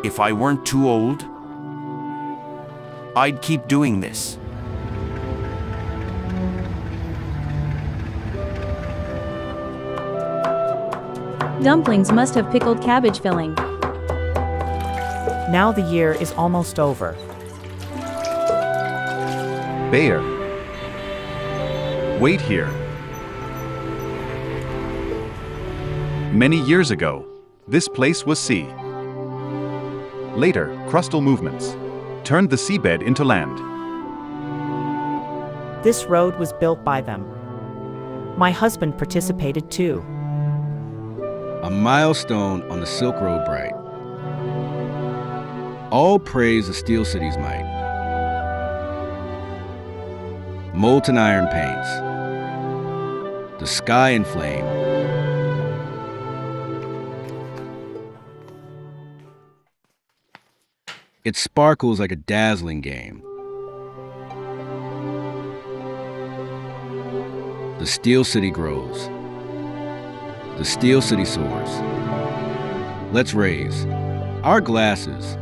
If I weren't too old, I'd keep doing this. Dumplings must have pickled cabbage filling. Now the year is almost over. Bear, wait here. Many years ago, this place was sea. Later, crustal movements turned the seabed into land. This road was built by them. My husband participated too. A milestone on the Silk Road bright. All praise the Steel City's might. Molten iron paints. The sky in flame. It sparkles like a dazzling game. The Steel City grows. The Steel City soars. Let's raise our glasses.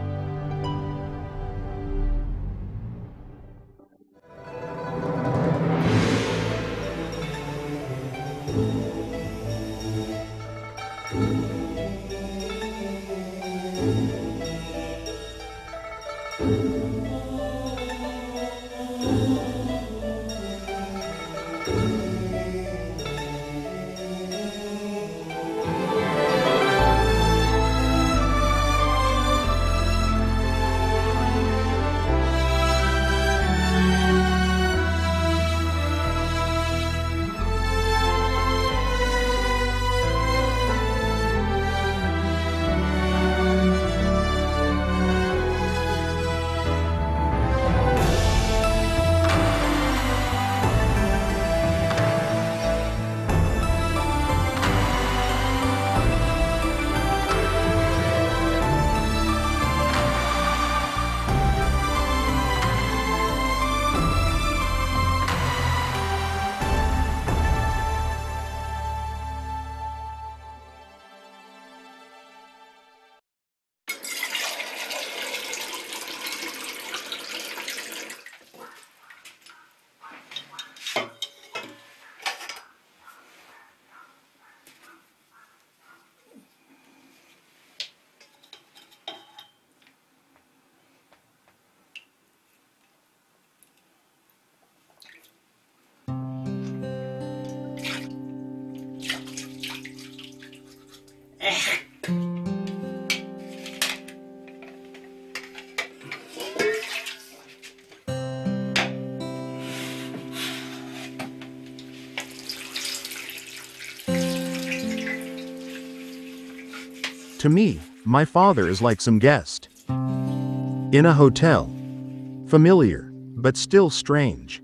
To me, my father is like some guest in a hotel. Familiar, but still strange.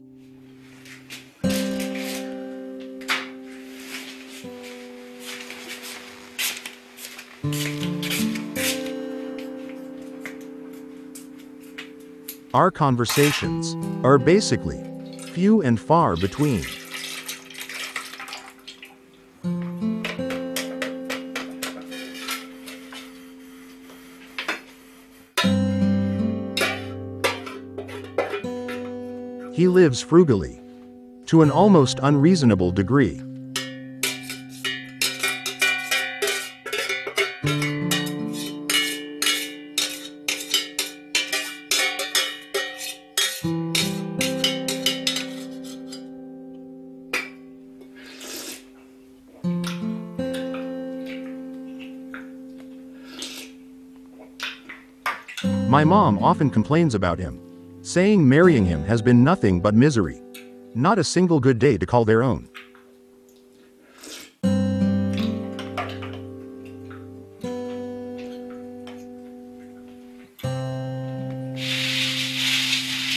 Our conversations are basically few and far between. He lives frugally, to an almost unreasonable degree. My mom often complains about him, saying marrying him has been nothing but misery. Not a single good day to call their own.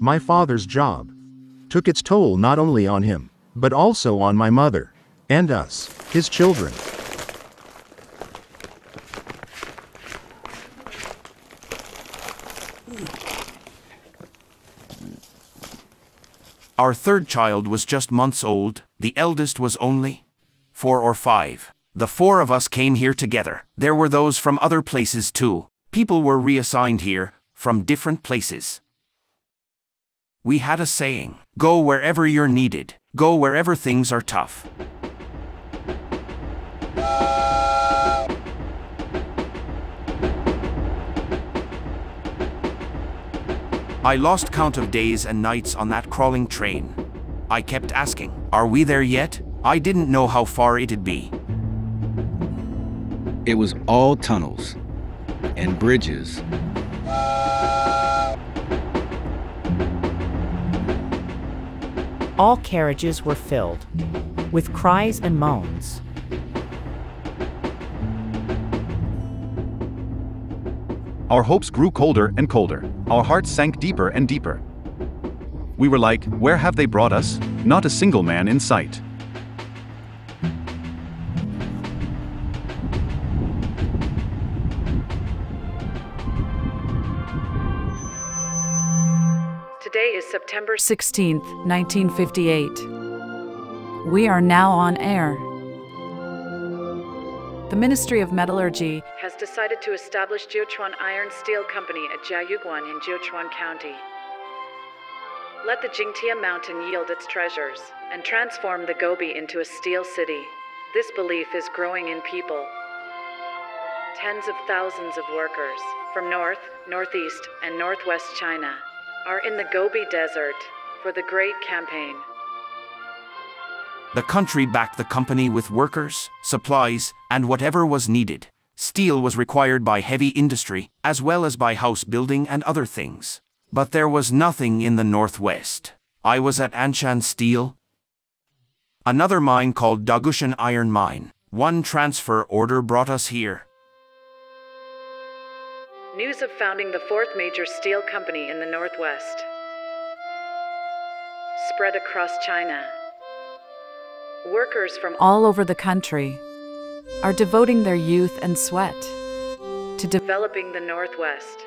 My father's job took its toll not only on him, but also on my mother and us, his children. Our third child was just months old, the eldest was only 4 or 5. The 4 of us came here together. There were those from other places too, People were reassigned here from different places. We had a saying, go wherever you're needed, go wherever things are tough. I lost count of days and nights on that crawling train. I kept asking, are we there yet? I didn't know how far it'd be. It was all tunnels and bridges. All carriages were filled with cries and moans. Our hopes grew colder and colder. Our hearts sank deeper and deeper. We were like, where have they brought us? Not a single man in sight. Today is September 16th, 1958. We are now on air. The Ministry of Metallurgy has decided to establish Jiuquan Iron Steel Company at Jiayuguan in Jiuquan County. Let the Jingtie Mountain yield its treasures and transform the Gobi into a steel city. This belief is growing in people. Tens of thousands of workers from North, Northeast, and Northwest China are in the Gobi Desert for the Great Campaign. The country backed the company with workers, supplies, and whatever was needed. Steel was required by heavy industry, as well as by house building and other things. But there was nothing in the Northwest. I was at Anshan Steel. Another mine called Jiuquan Iron Mine. One transfer order brought us here. News of founding the fourth major steel company in the Northwest spread across China. Workers from all over the country are devoting their youth and sweat to developing the Northwest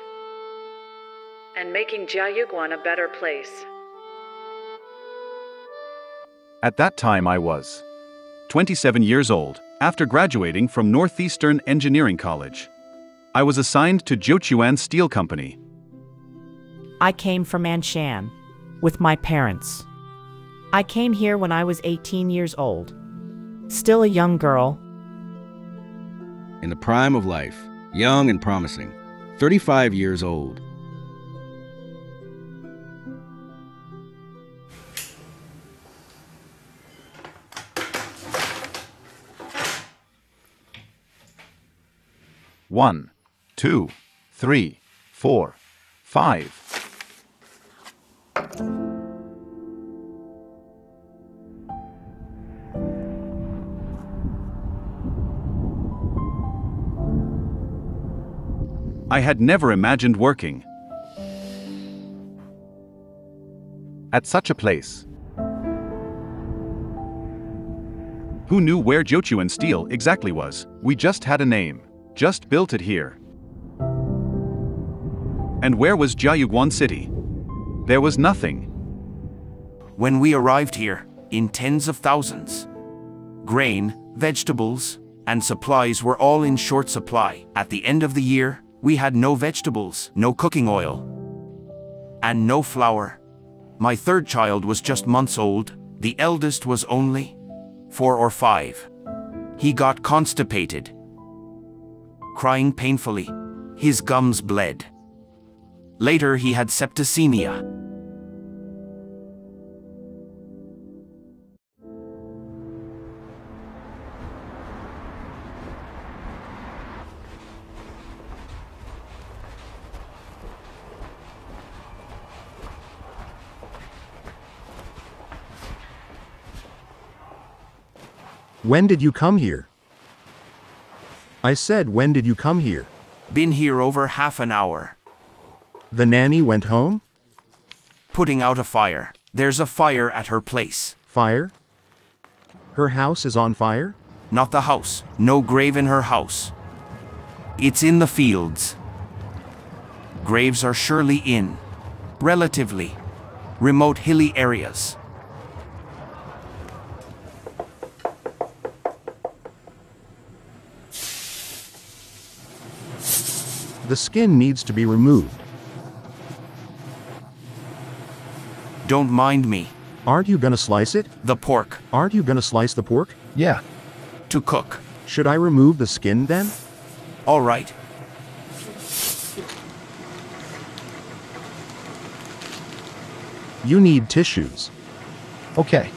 and making Jiayuguan a better place. At that time I was 27 years old. After graduating from Northeastern Engineering College, I was assigned to Jiuquan Steel Company. I came from Anshan with my parents. I came here when I was 18 years old, still a young girl. In the prime of life, young and promising, 35 years old. One, 2, 3, 4, 5. I had never imagined working at such a place. Who knew where Jiuquan Steel exactly was? We just had a name, just built it here. And where was Jiayuguan City? There was nothing. When we arrived here, in tens of thousands, grain, vegetables, and supplies were all in short supply. At the end of the year, we had no vegetables, no cooking oil, and no flour. My third child was just months old. The eldest was only 4 or 5. He got constipated, crying painfully. His gums bled. Later he had septicemia. When did you come here? I said, when did you come here? Been here over half an hour. The nanny went home? Putting out a fire. There's a fire at her place. Fire? Her house is on fire? Not the house. No grave in her house. It's in the fields. Graves are surely in relatively remote hilly areas. The skin needs to be removed. Don't mind me. Aren't you gonna slice it? The pork. Aren't you gonna slice the pork? Yeah. To cook. Should I remove the skin then? All right. You need tissues. Okay.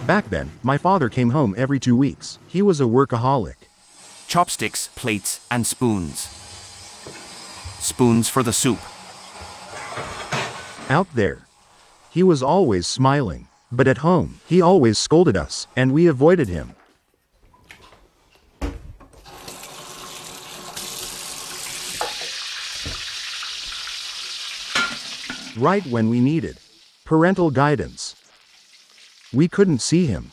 Back then, my father came home every 2 weeks. He was a workaholic. Chopsticks, plates, and spoons. Spoons for the soup. Out there, he was always smiling. But at home, he always scolded us, and we avoided him. Right when we needed parental guidance, we couldn't see him.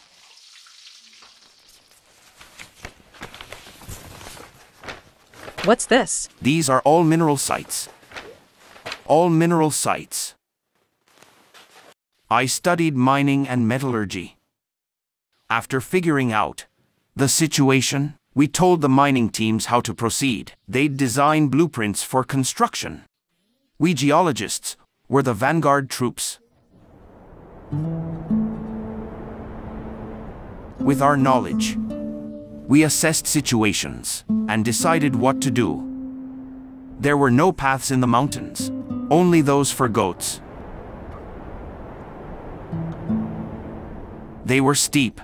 What's this? These are all mineral sites. All mineral sites. I studied mining and metallurgy. After figuring out the situation, we told the mining teams how to proceed. They'd design blueprints for construction. We geologists were the vanguard troops. With our knowledge, we assessed situations and decided what to do. There were no paths in the mountains, only those for goats. They were steep.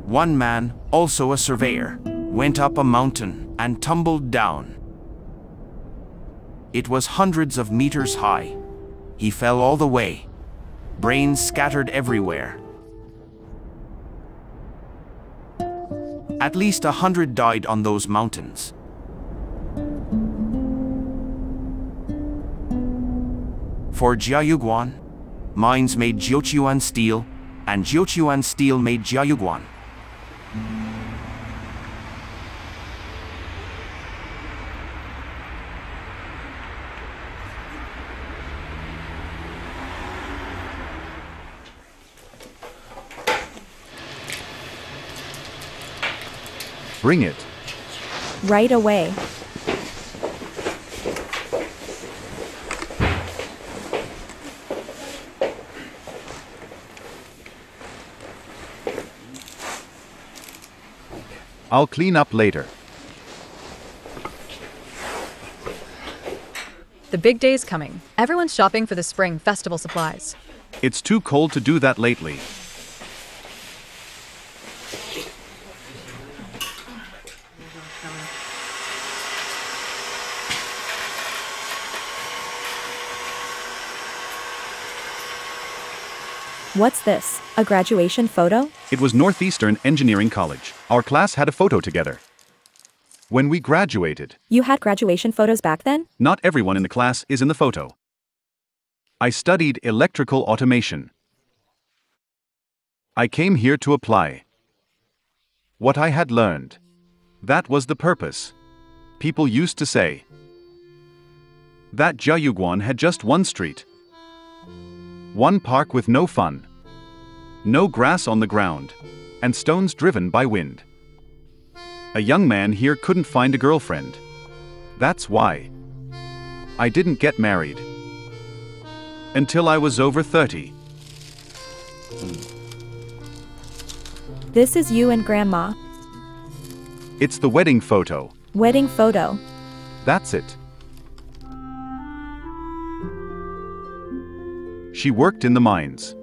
One man, also a surveyor, went up a mountain and tumbled down. It was hundreds of meters high. He fell all the way, brains scattered everywhere. At least 100 died on those mountains. For Jiayuguan, mines made Jiuquan steel, and Jiuquan steel made Jiayuguan. Bring it. Right away. I'll clean up later. The big day's coming. Everyone's shopping for the spring festival supplies. It's too cold to do that lately. What's this? A graduation photo? It was Northeastern Engineering College. Our class had a photo together. When we graduated, You had graduation photos back then? not everyone in the class is in the photo. I studied electrical automation. I came here to apply what I had learned. That was the purpose. People used to say that Jiayuguan had just one street, one park with no fun, no grass on the ground, and stones driven by wind. A young man here couldn't find a girlfriend. That's why I didn't get married until I was over 30. This is you and Grandma. It's the wedding photo. Wedding photo. That's it. She worked in the mines.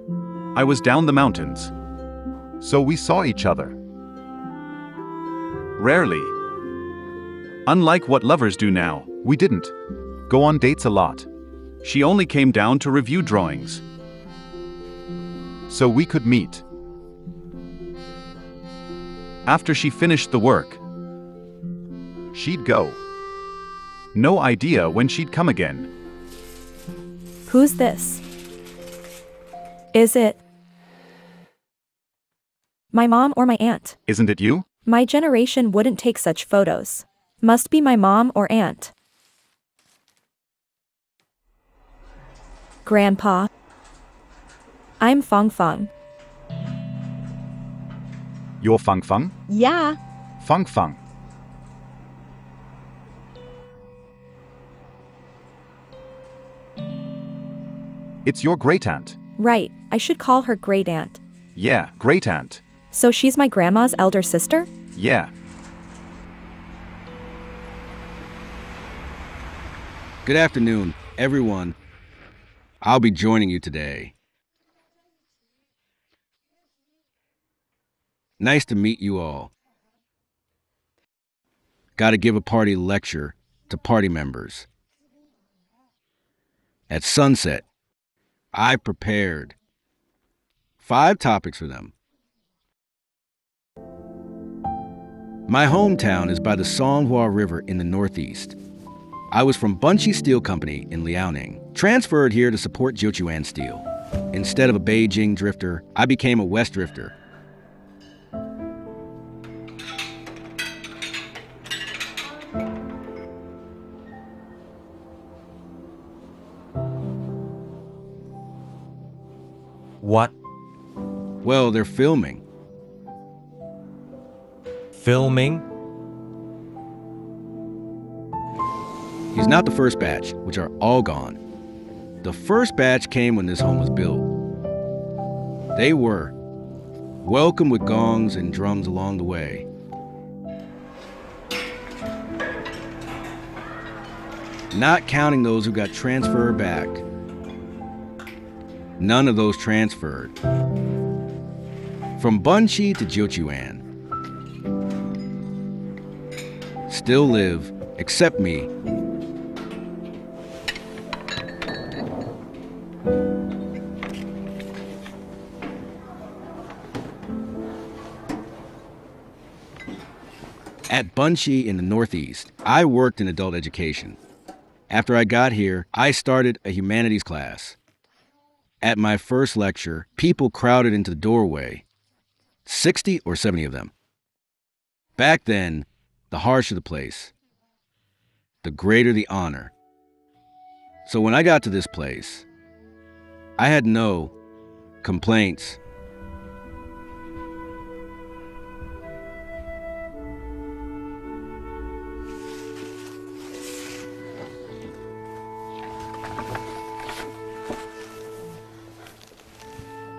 I was down the mountains. So we saw each other. Rarely. Unlike what lovers do now, we didn't go on dates a lot. She only came down to review drawings, so we could meet. After she finished the work, she'd go. No idea when she'd come again. Who's this? Is it my mom or my aunt? Isn't it you? My generation wouldn't take such photos. Must be my mom or aunt. Grandpa. I'm Fong Fong. You're Fung Fung? Yeah. Fung Fung. It's your great-aunt. Right, I should call her great-aunt. Yeah, great-aunt. So she's my grandma's elder sister? Yeah. Good afternoon, everyone. I'll be joining you today. Nice to meet you all. Got to give a party lecture to party members. At sunset, I prepared 5 topics for them. My hometown is by the Songhua River in the northeast. I was from Jingtie Steel Company in Liaoning, transferred here to support Jiuquan Steel. Instead of a Beijing drifter, I became a West drifter. What? Well, they're filming. Filming? He's not the first batch, which are all gone. The first batch came when this home was built. They were welcome with gongs and drums along the way. Not counting those who got transferred back. None of those transferred. From Bunchi to Jiuquan. Still live, except me. At Bunchi in the Northeast, I worked in adult education. After I got here, I started a humanities class. At my first lecture, people crowded into the doorway, 60 or 70 of them. Back then, the harsher the place, the greater the honor. So when I got to this place, I had no complaints.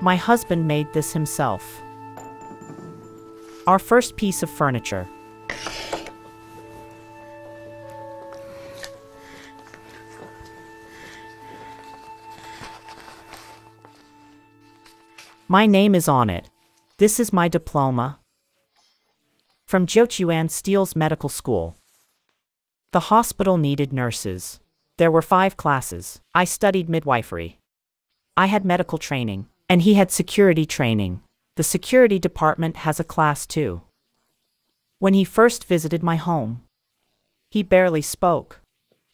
My husband made this himself. Our first piece of furniture. My name is on it. This is my diploma. From Jiuquan Steel's medical school. The hospital needed nurses. There were 5 classes. I studied midwifery. I had medical training, and he had security training. The security department has a class too. When he first visited my home, he barely spoke.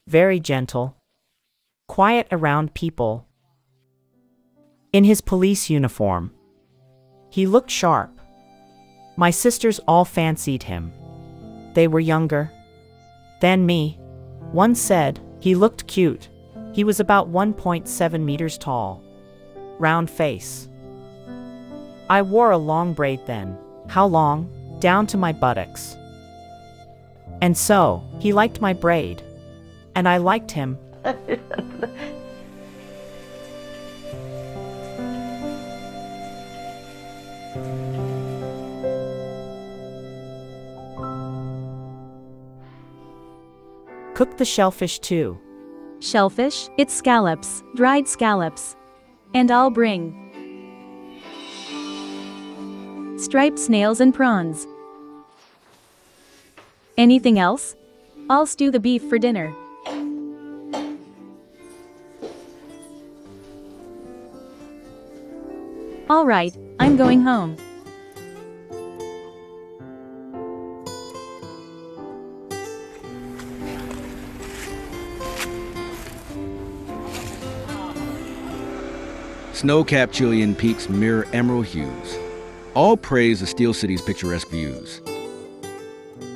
Very gentle. Quiet around people. In his police uniform. He looked sharp. My sisters all fancied him. They were younger than me. One said, he looked cute. He was about 1.7 meters tall. Round face. I wore a long braid then. How long? Down to my buttocks. And so, he liked my braid. And I liked him. Cook the shellfish too. Shellfish? It's scallops, dried scallops. And I'll bring striped snails and prawns. Anything else? I'll stew the beef for dinner. All right, I'm going home. Snow-capped Chilean peaks mirror emerald hues. All praise the Steel City's picturesque views.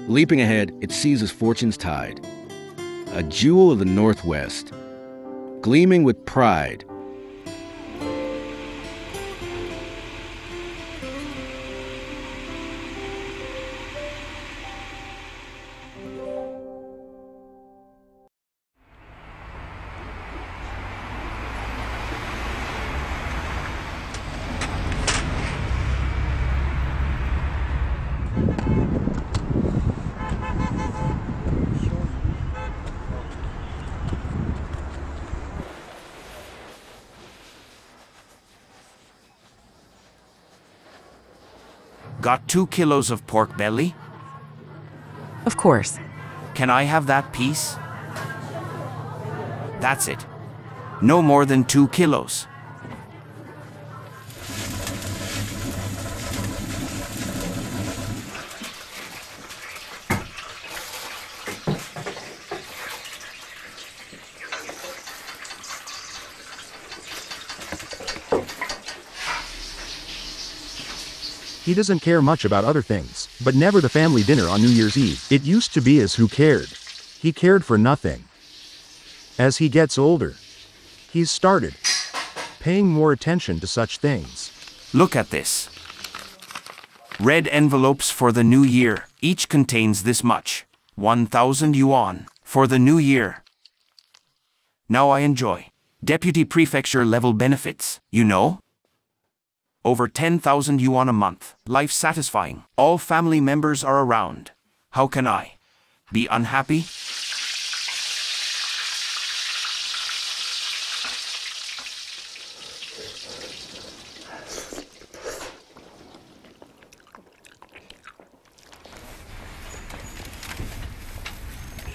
Leaping ahead, it seizes fortune's tide. A jewel of the Northwest, gleaming with pride Got 2 kilos of pork belly? Of course. Can I have that piece? That's it. No more than 2 kilos. He doesn't care much about other things, but never the family dinner on New Year's Eve. It used to be as who cared. He cared for nothing. As he gets older, he's started paying more attention to such things. Look at this. Red envelopes for the new year. Each contains this much. 1,000 yuan for the new year. Now I enjoy deputy prefecture level benefits, you know? Over 10,000 yuan a month. Life satisfying. All family members are around. How can I be unhappy?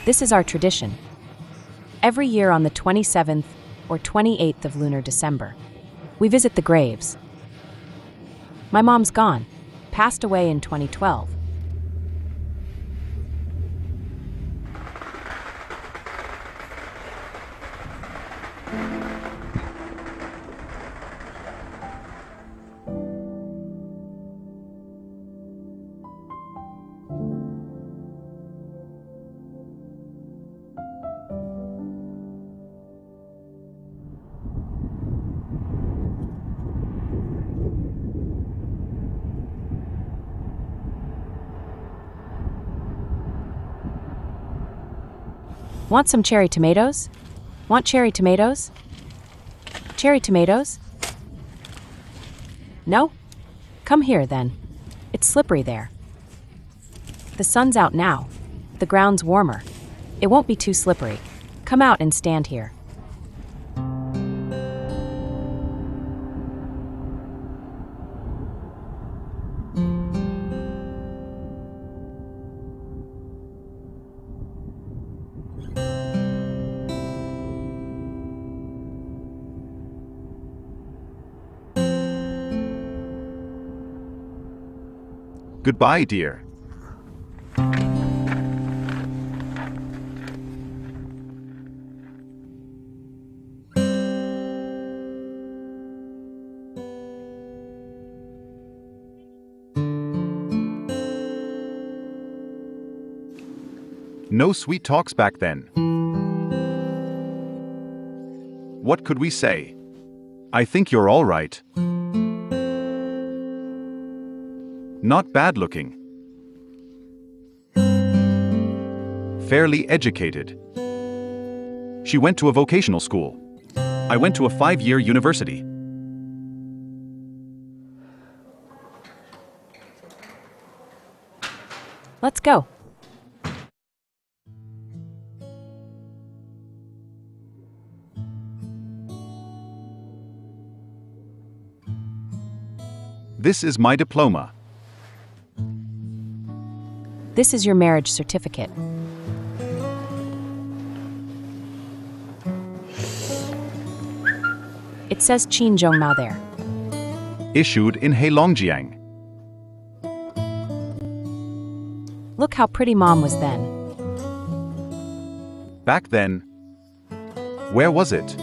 This is our tradition. Every year on the 27th or 28th of lunar December, we visit the graves. My mom's gone, passed away in 2012. Want some cherry tomatoes? Want cherry tomatoes? Cherry tomatoes? No? Come here, then. It's slippery there. The sun's out now. The ground's warmer. It won't be too slippery. Come out and stand here. Goodbye, dear. No sweet talks back then. What could we say? I think you're all right. Not bad looking. Fairly educated. She went to a vocational school. I went to a 5-year university. Let's go. This is my diploma. This is your marriage certificate. It says Qinzhongma there. Issued in Heilongjiang. Look how pretty Mom was then. Back then. Where was it?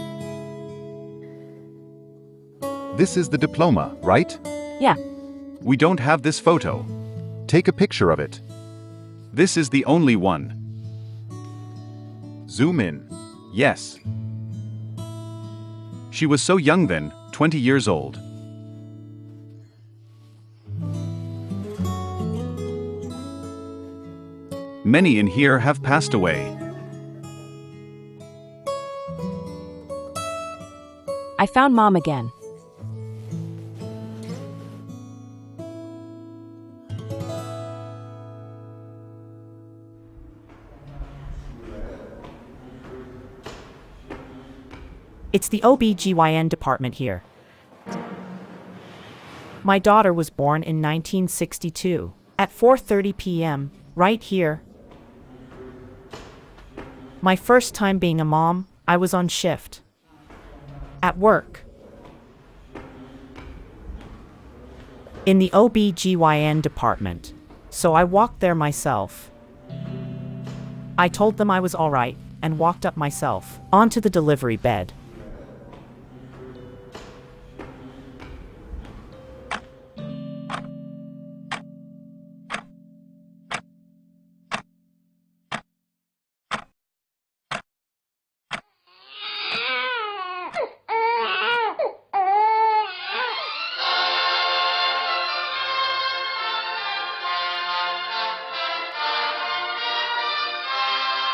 This is the diploma, right? Yeah. We don't have this photo. Take a picture of it. This is the only one. Zoom in. Yes. She was so young then, 20 years old. Many in here have passed away. I found Mom again. It's the OBGYN department here. My daughter was born in 1962, at 4:30 p.m., right here. My first time being a mom, I was on shift. At work. In the OB/GYN department, so I walked there myself. I told them I was all right and walked up myself onto the delivery bed.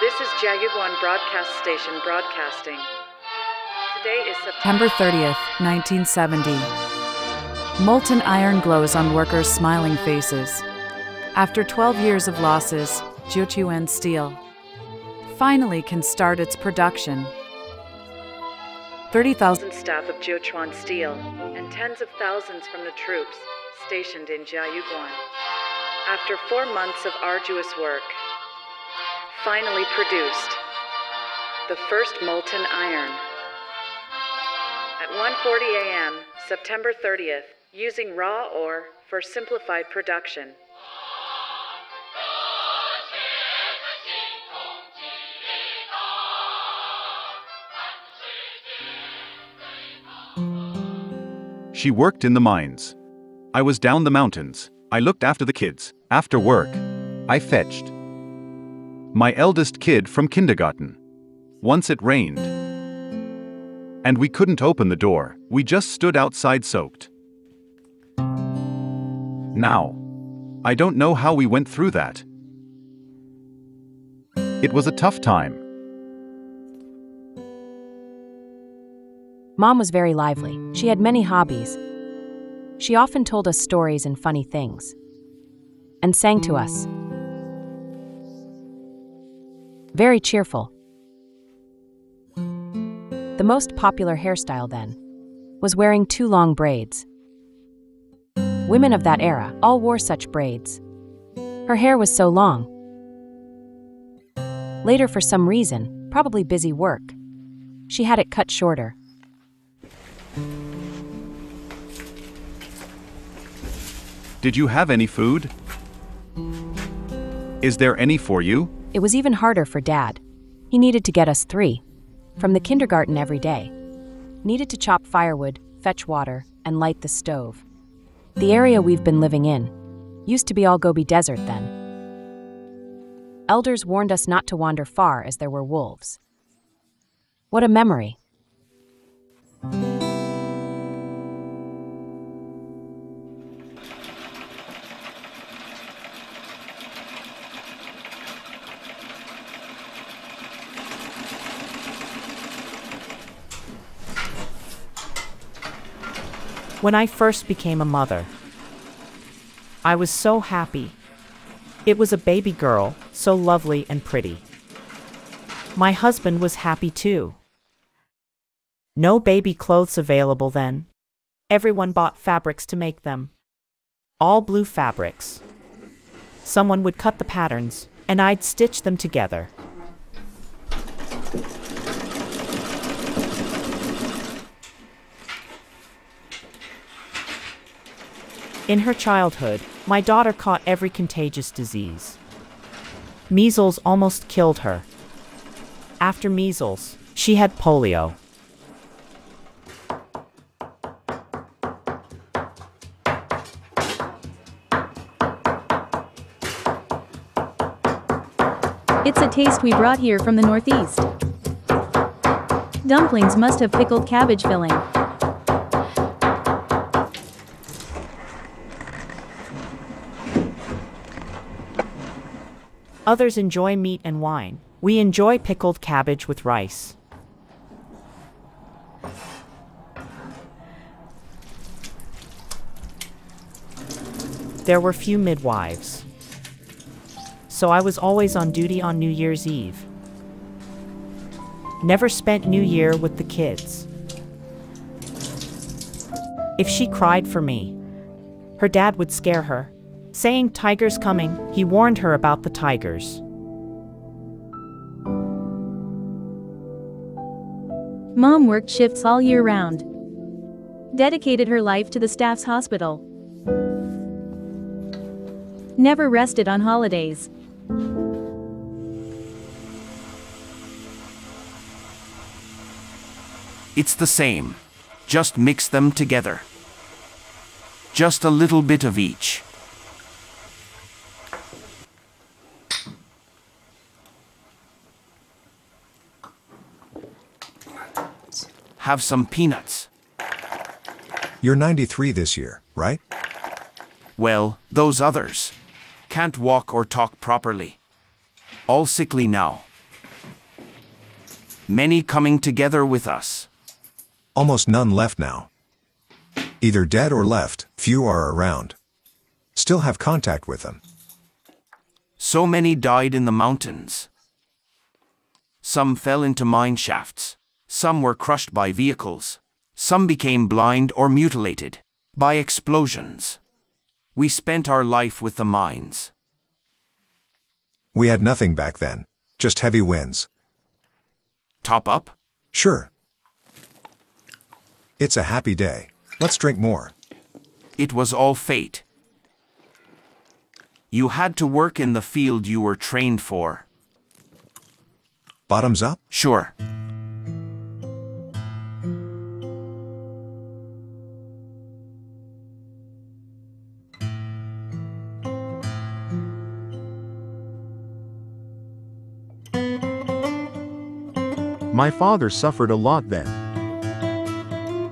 This is Jiayuguan Broadcast Station broadcasting. Today is September 30th, 1970. Molten iron glows on workers' smiling faces. After 12 years of losses, Jiuquan Steel finally can start its production. 30,000 staff of Jiuquan Steel and tens of thousands from the troops stationed in Jiayuguan. After 4 months of arduous work, finally produced the first molten iron. At 1:40 a.m., September 30th, using raw ore for simplified production. She worked in the mines. I was down the mountains. I looked after the kids. After work, I fetched my eldest kid from kindergarten. Once it rained, and we couldn't open the door. We just stood outside soaked. Now, I don't know how we went through that. It was a tough time. Mom was very lively. She had many hobbies. She often told us stories and funny things, and sang to us. Very cheerful. The most popular hairstyle then was wearing 2 long braids. Women of that era all wore such braids. Her hair was so long. Later, for some reason, probably busy work, she had it cut shorter. Did you have any food? Is there any for you? It was even harder for Dad. He needed to get us 3 from the kindergarten every day. Needed to chop firewood, fetch water, and light the stove. The area we've been living in used to be all Gobi Desert then. Elders warned us not to wander far as there were wolves. What a memory. When I first became a mother, I was so happy. It was a baby girl, so lovely and pretty. My husband was happy too. No baby clothes available then. Everyone bought fabrics to make them. All blue fabrics. Someone would cut the patterns, and I'd stitch them together. In her childhood, my daughter caught every contagious disease. Measles almost killed her. After measles, she had polio. It's a taste we brought here from the Northeast. Dumplings must have pickled cabbage filling. Others enjoy meat and wine. We enjoy pickled cabbage with rice. There were few midwives, so I was always on duty on New Year's Eve. Never spent New Year with the kids. If she cried for me, Her dad would scare her, saying, "Tiger's coming." He warned her about the tigers. Mom worked shifts all year round. Dedicated her life to the staff's hospital. Never rested on holidays. It's the same. Just mix them together. Just a little bit of each. Have some peanuts. You're 93 this year, right? Well, those others can't walk or talk properly. All sickly now. Many coming together with us. Almost none left now. Either dead or left, few are around. Still have contact with them. So many died in the mountains. Some fell into mine shafts. Some were crushed by vehicles. Some became blind or mutilated by explosions. We spent our life with the mines. We had nothing back then, just heavy winds. Top up? Sure. It's a happy day. Let's drink more. It was all fate. You had to work in the field you were trained for. Bottoms up? Sure. My father suffered a lot then.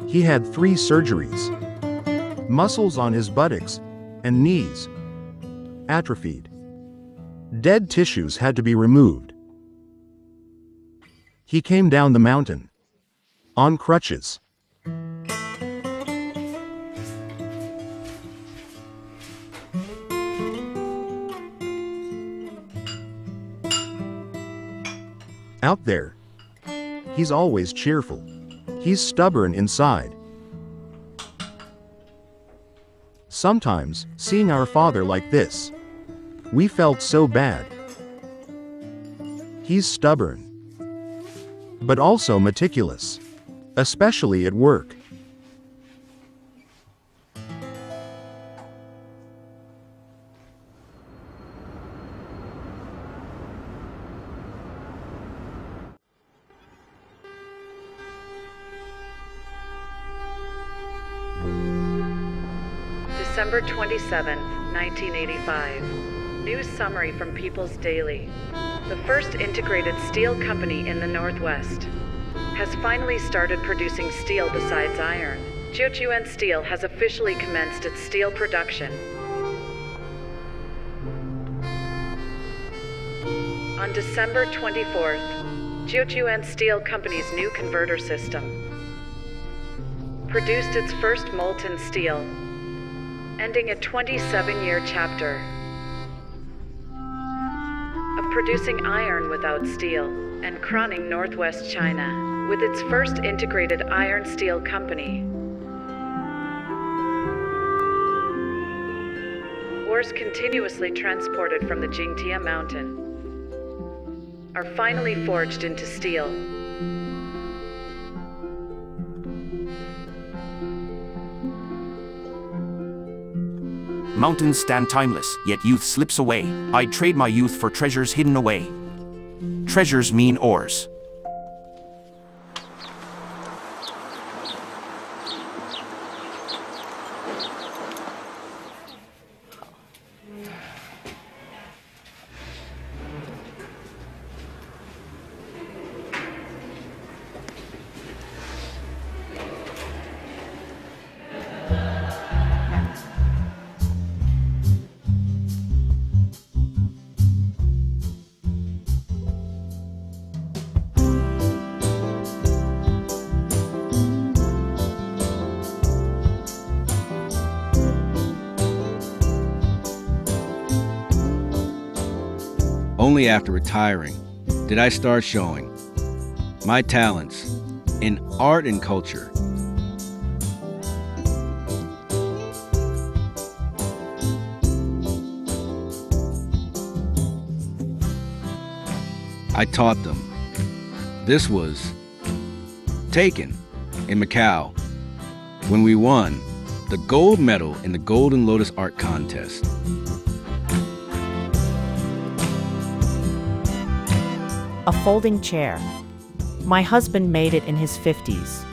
He had 3 surgeries. Muscles on his buttocks and knees atrophied. Dead tissues had to be removed. He came down the mountain on crutches. Out there, he's always cheerful. He's stubborn inside. Sometimes, seeing our father like this, we felt so bad. He's stubborn, but also meticulous, especially at work. December 27, 1985. News summary from People's Daily. The first integrated steel company in the Northwest has finally started producing steel besides iron. Jiuquan Steel has officially commenced its steel production. On December 24th, Jiuquan Steel Company's new converter system produced its first molten steel, ending a 27-year chapter of producing iron without steel, and crowning Northwest China with its first integrated iron steel company. Ores continuously transported from the Jingtie Mountain are finally forged into steel. Mountains stand timeless, yet youth slips away. I'd trade my youth for treasures hidden away. Treasures mean ores. Only after retiring did I start showing my talents in art and culture. I taught them. This was taken in Macau when we won the gold medal in the Golden Lotus Art Contest. A folding chair. My husband made it in his 50s.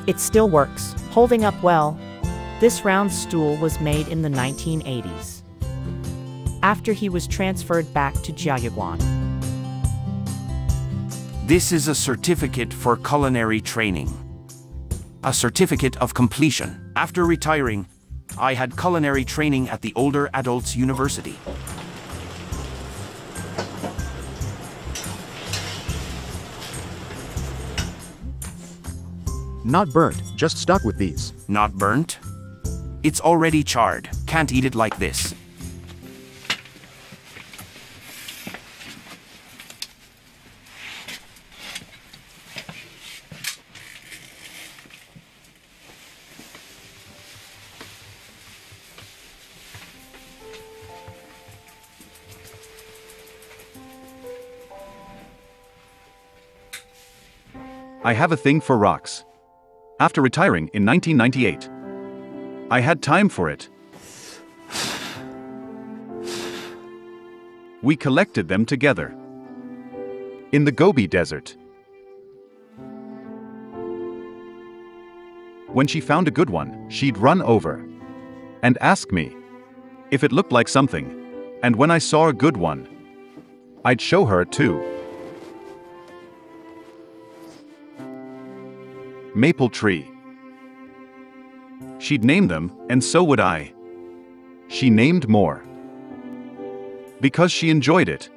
It still works, holding up well. This round stool was made in the 1980s, after he was transferred back to Jiayuguan. This is a certificate for culinary training. A certificate of completion. After retiring, I had culinary training at the Older Adults University. Not burnt, just stuck with these. Not burnt? It's already charred. Can't eat it like this. I have a thing for rocks. After retiring in 1998, I had time for it. We collected them together in the Gobi Desert. When she found a good one, she'd run over and ask me if it looked like something. And when I saw a good one, I'd show her too. Maple tree. She'd name them, and so would I. She named more because she enjoyed it.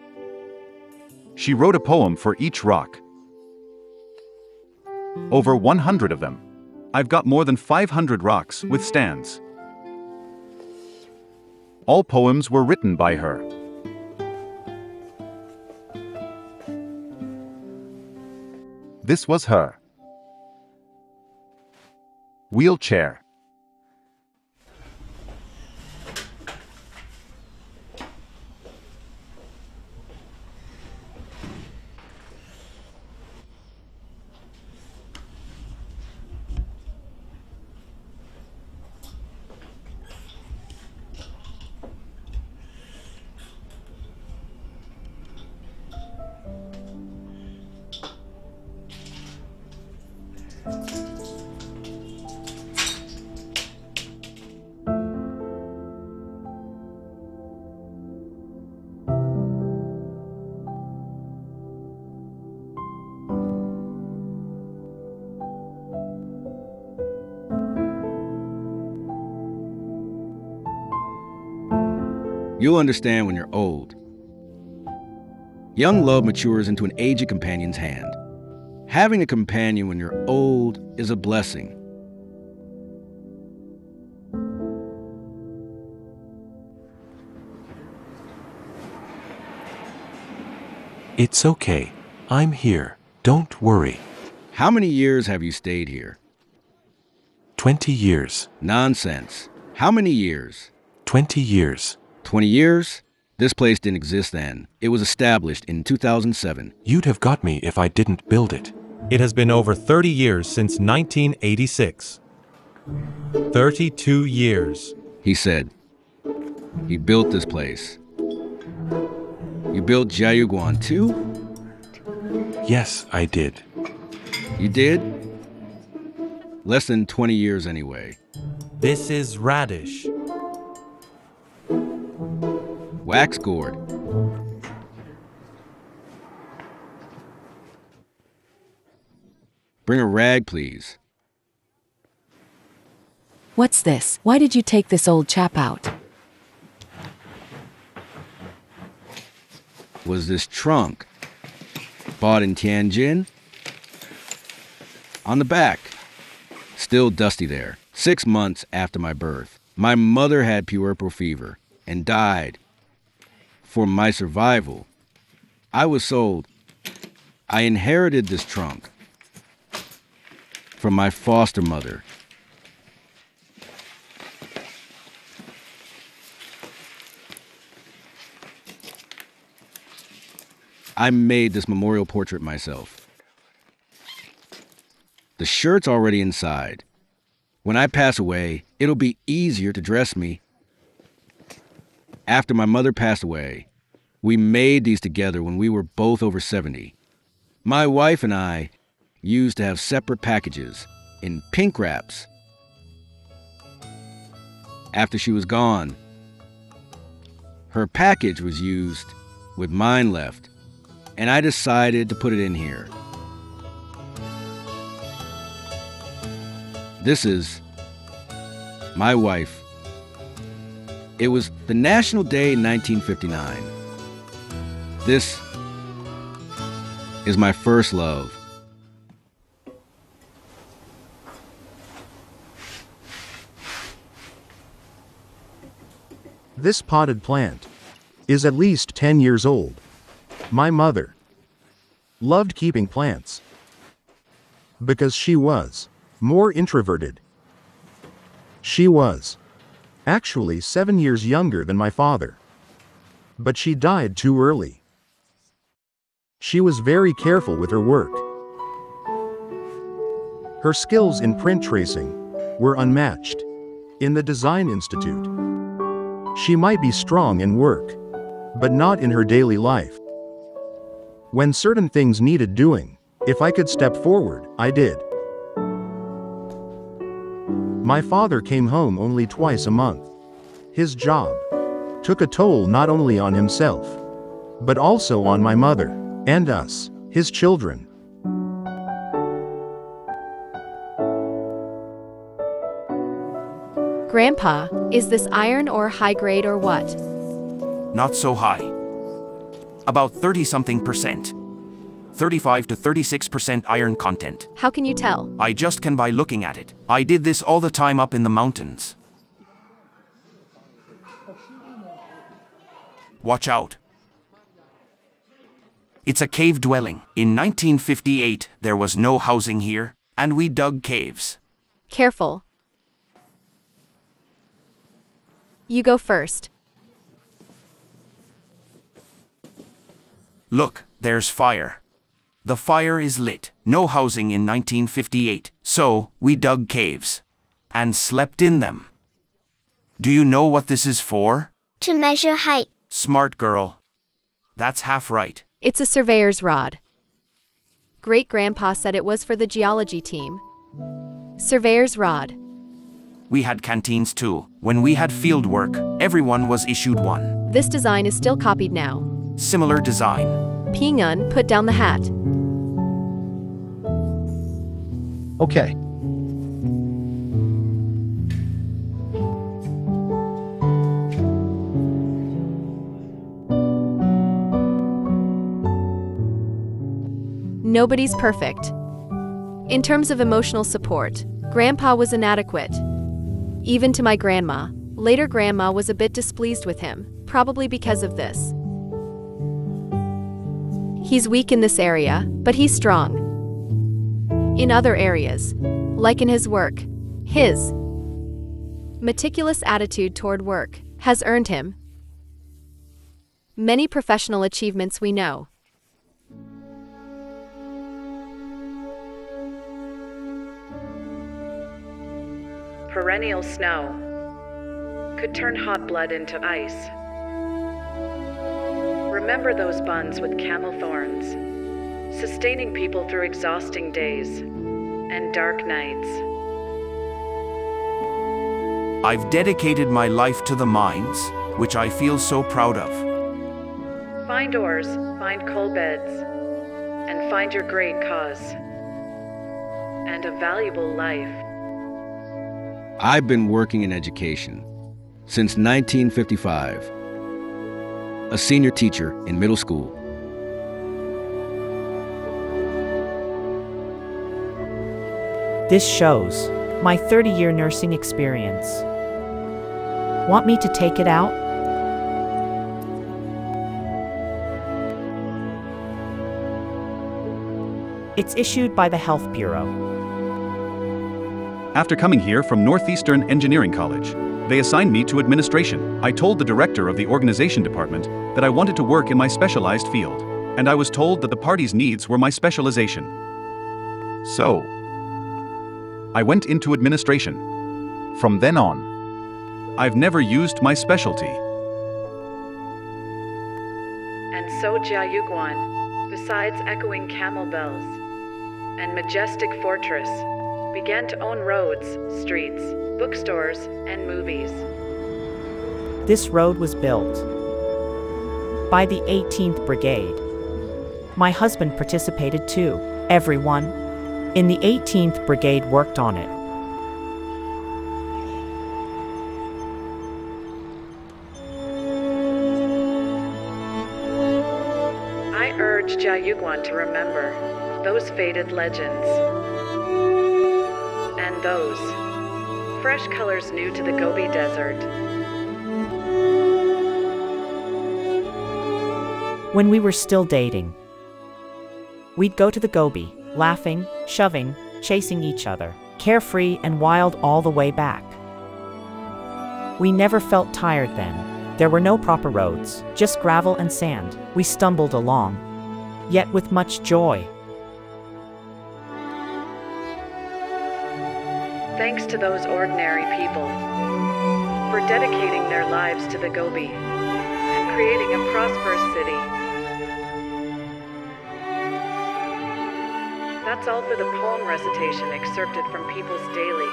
She wrote a poem for each rock. Over 100 of them. I've got more than 500 rocks with stands. All poems were written by her. This was her wheelchair. You'll understand when you're old. Young love matures into an aged companion's hand. Having a companion when you're old is a blessing. It's okay. I'm here. Don't worry. How many years have you stayed here? 20 years. Nonsense. How many years? 20 years. 20 years? This place didn't exist then. It was established in 2007. You'd have got me if I didn't build it. It has been over 30 years since 1986. 32 years. He said. He built this place. You built Jiayuguan too? Yes, I did. You did? Less than 20 years anyway. This is radish. Wax gourd. Bring a rag, please. What's this? Why did you take this old chap out? Was this trunk bought in Tianjin? On the back. Still dusty there. 6 months after my birth. My mother had puerperal fever and died. For my survival, I was sold. I inherited this trunk from my foster mother. I made this memorial portrait myself. The shirt's already inside. When I pass away, it'll be easier to dress me. After my mother passed away, we made these together when we were both over 70. My wife and I used to have separate packages in pink wraps. After she was gone, her package was used with mine left, and I decided to put it in here. This is my wife. It was the National Day in 1959. This is my first love. This potted plant is at least 10 years old. My mother loved keeping plants because she was more introverted. She was actually 7 years younger than my father, but she died too early. She was very careful with her work. Her skills in print tracing were unmatched. In the Design Institute, she might be strong in work, but not in her daily life. When certain things needed doing, if I could step forward, I did. My father came home only twice a month. His job took a toll not only on himself, but also on my mother and us, his children. Grandpa, is this iron ore high grade or what? Not so high. About 30-something%. 35 to 36% iron content. How can you tell? I just can by looking at it. I did this all the time up in the mountains. Watch out. It's a cave dwelling. In 1958, there was no housing here, and we dug caves. Careful. You go first. Look, there's fire. The fire is lit. No housing in 1958, so we dug caves and slept in them. Do you know what this is for? To measure height. Smart girl. That's half right. It's a surveyor's rod. Great-grandpa said it was for the geology team. Surveyor's rod. We had canteens too. When we had field work, everyone was issued one. This design is still copied now. Similar design. Pingun, put down the hat. Okay. Nobody's perfect. In terms of emotional support, Grandpa was inadequate. Even to my grandma. Later, Grandma was a bit displeased with him, probably because of this. He's weak in this area, but he's strong in other areas, like in his work. His meticulous attitude toward work has earned him many professional achievements we know. Perennial snow could turn hot blood into ice. Remember those buns with camel thorns, sustaining people through exhausting days and dark nights. I've dedicated my life to the mines, which I feel so proud of. Find ores, find coal beds, and find your great cause and a valuable life. I've been working in education since 1955. A senior teacher in middle school. This shows my 30-year nursing experience. Want me to take it out? It's issued by the Health Bureau. After coming here from Northeastern Engineering College, they assigned me to administration. I told the director of the organization department that I wanted to work in my specialized field. and I was told that the party's needs were my specialization. So, I went into administration. From then on, I've never used my specialty. And so Jiayuguan, besides echoing camel bells and majestic fortress, began to own roads, streets, bookstores, and movies. This road was built by the 18th Brigade. My husband participated too. Everyone in the 18th Brigade worked on it. I urge Jiayuguan to remember those faded legends and those fresh colors new to the Gobi Desert. When we were still dating, we'd go to the Gobi, laughing, shoving, chasing each other, carefree and wild all the way back. We never felt tired then. There were no proper roads, just gravel and sand. We stumbled along, yet with much joy. Thanks to those ordinary people for dedicating their lives to the Gobi and creating a prosperous city. That's all for the poem recitation excerpted from People's Daily.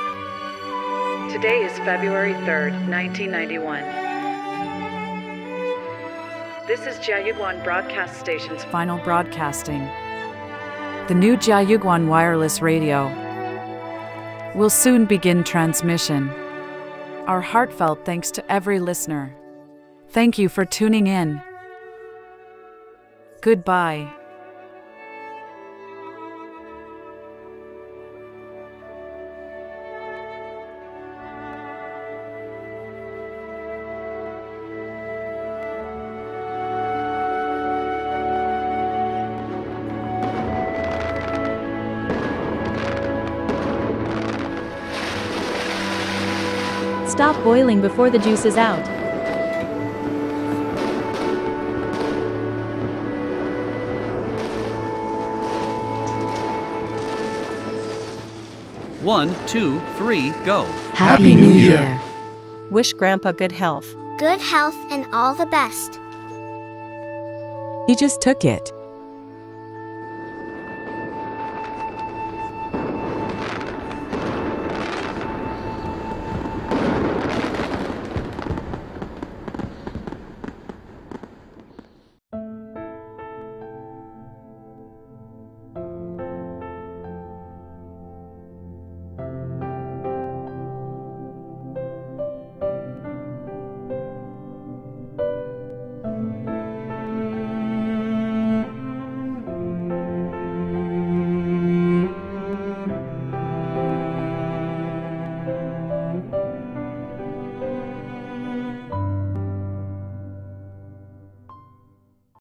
Today is February 3rd, 1991. This is Jiayuguan Broadcast Station's final broadcasting. The new Jiayuguan wireless radio will soon begin transmission. Our heartfelt thanks to every listener. Thank you for tuning in. Goodbye. Stop boiling before the juice is out. One, two, three, go. Happy New Year. Wish Grandpa good health. Good health and all the best. He just took it.